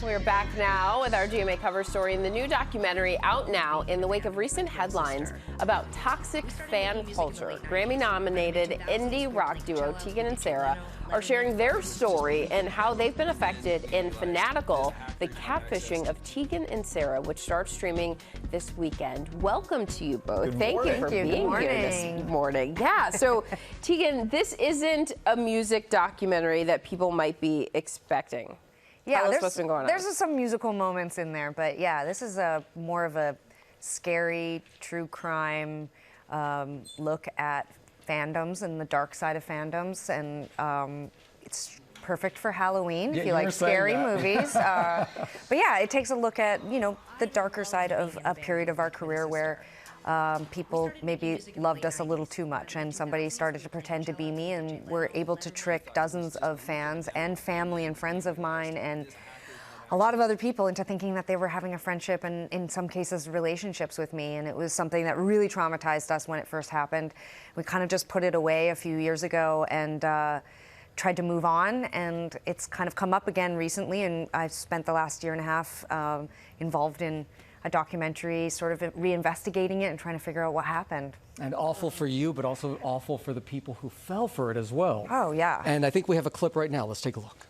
We're back now with our GMA cover story and the new documentary out now in the wake of recent headlines about toxic fan culture. Grammy-nominated indie rock duo Tegan and Sara are sharing their story and how they've been affected in Fanatical, the catfishing of Tegan and Sara, which starts streaming this weekend. Welcome to you both. Thank you for being here this morning. Yeah, so Tegan, this isn't a music documentary that people might be expecting. Yeah, there's some musical moments in there, but yeah, this is more of a scary, true crime look at fandoms and the dark side of fandoms, and it's perfect for Halloween if you like scary movies. But yeah, it takes a look at, you know, the darker side of a period of our career where people maybe loved us a little too much and somebody started to pretend to be me, and were able to trick dozens of fans and family and friends of mine and a lot of other people into thinking that they were having a friendship and in some cases relationships with me. And it was something that really traumatized us when it first happened. We kind of just put it away a few years ago and tried to move on, and it's kind of come up again recently, and I've spent the last year and a half involved in a documentary, sort of reinvestigating it and trying to figure out what happened. And awful for you, but also awful for the people who fell for it as well. Oh, yeah. And I think we have a clip right now. Let's take a look.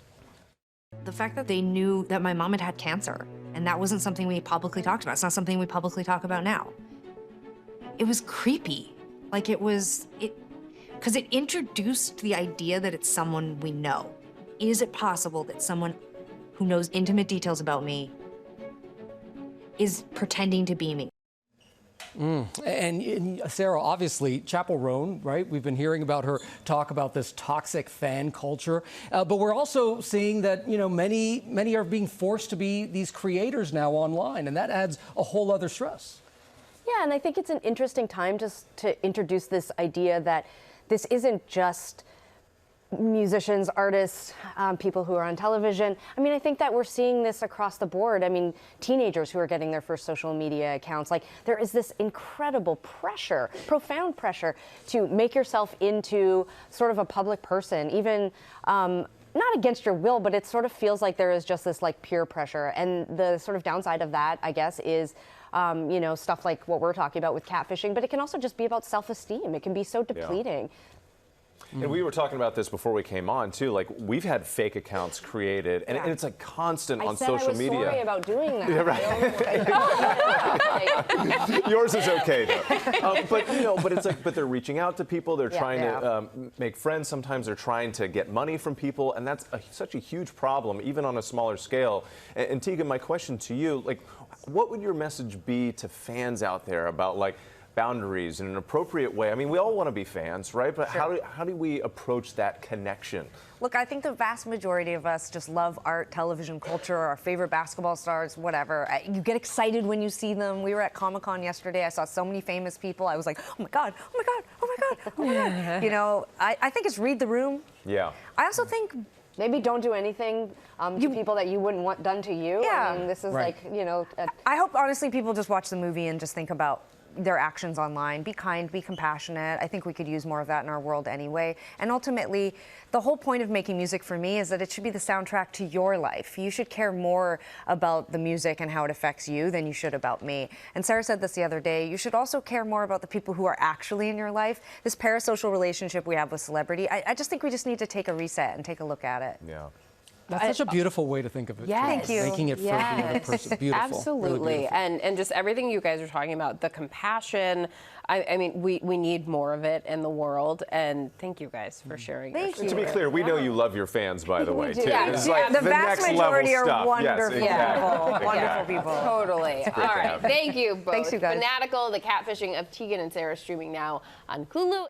The fact that they knew that my mom had had cancer, and that wasn't something we publicly talked about. It's not something we publicly talk about now. It was creepy. Like because it introduced the idea that it's someone we know. Is it possible that someone who knows intimate details about me is pretending to be me? And Sara, obviously, Chappell Roan, right? We've been hearing about her talk about this toxic fan culture, but we're also seeing that, you know, many are being forced to be these creators now online, and that adds a whole other stress. Yeah, and I think it's an interesting time just to introduce this idea that this isn't just musicians, artists, people who are on television. I mean, I think that we're seeing this across the board. I mean, teenagers who are getting their first social media accounts. Like, there is this incredible pressure, profound pressure to make yourself into sort of a public person, even not against your will, but it sort of feels like there is just this like peer pressure. And the sort of downside of that, I guess, is you know, stuff like what we're talking about with catfishing, but it can also just be about self-esteem. It can be so depleting. Yeah. And we were talking about this before we came on too. Like, we've had fake accounts created, and it's like constant on social media. I was sorry about doing that. Yeah, right. Yours is okay though. But you know, but it's like, but they're reaching out to people. They're trying to make friends. Sometimes they're trying to get money from people, and that's such a huge problem, even on a smaller scale. And Tegan, my question to you, like, what would your message be to fans out there about like boundaries in an appropriate way? I mean, we all want to be fans, right? But how do we approach that connection? Look, I think the vast majority of us just love art, television culture, our favorite basketball stars, whatever. You get excited when you see them. We were at Comic-Con yesterday. I saw so many famous people. I was like, oh my God, oh my God, oh my God, oh my God. You know, I think it's read the room. Yeah. I also think maybe don't do anything to people that you wouldn't want done to you. Yeah. I mean, this is like, you know. I hope, honestly, people just watch the movie and just think about their actions online. Be kind, be compassionate. I think we could use more of that in our world anyway. And ultimately, the whole point of making music for me is that it should be the soundtrack to your life. You should care more about the music and how it affects you than you should about me. And Sara said this the other day, you should also care more about the people who are actually in your life. This parasocial relationship we have with celebrity, I just think we just need to take a reset and take a look at it. Yeah. That's such a beautiful way to think of it. Yes. Thank you. Making it for the other person. Beautiful. Absolutely. Really beautiful. And just everything you guys are talking about, the compassion. I mean, we need more of it in the world. And thank you guys for sharing. Thank you. To be clear, we know you love your fans, by the way, too. Yeah, it's like the vast majority are stuff. wonderful Yes, people. Wonderful people. Totally. All right. Thank you both. Thanks, you guys. Fanatical, the catfishing of Tegan and Sara, streaming now on Hulu.